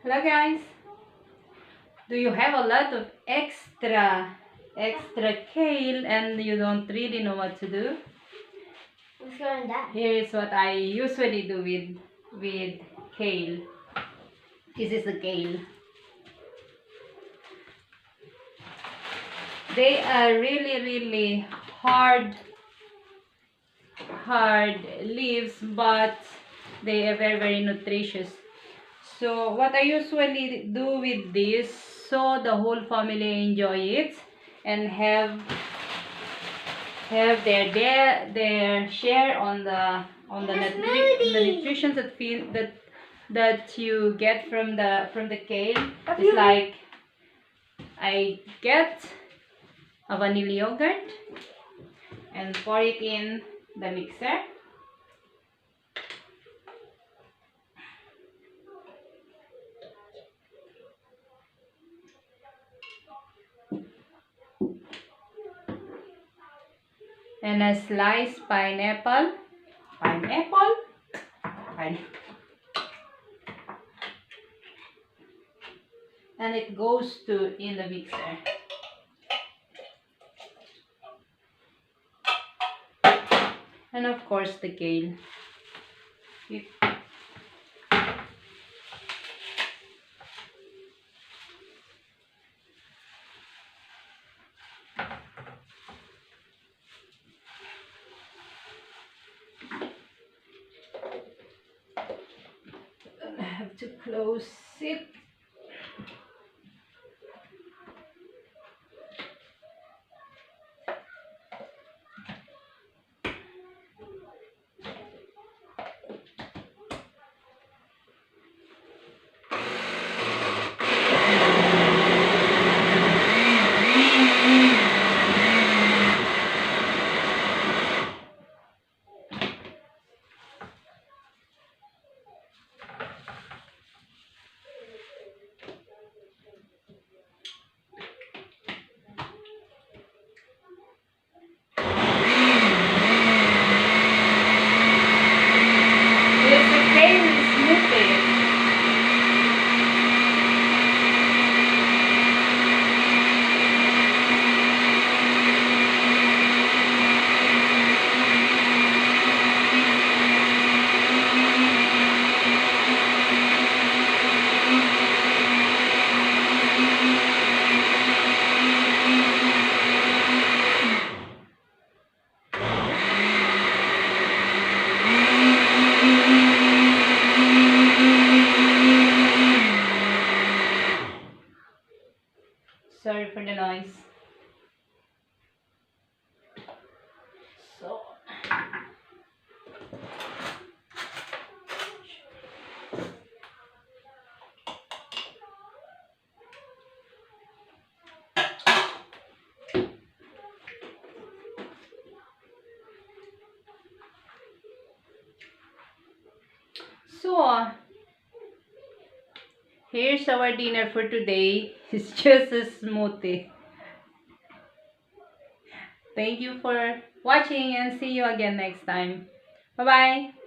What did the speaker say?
Hello guys. Do you have a lot of extra kale and you don't really know what to do? What's going on that? Here is what I usually do with kale. This is the kale. They are really hard leaves, but they are very nutritious. So what I usually do with this, so the whole family enjoy it and have their share on the nutrition that you get from the kale. It's like I get a vanilla yogurt and pour it in the mixer. And a sliced pineapple. And it goes in the mixer. And of course the kale. I have to close it. It's a kale smoothie. Sorry for the noise. So here's our dinner for today. It's just a smoothie. Thank you for watching and see you again next time. Bye bye.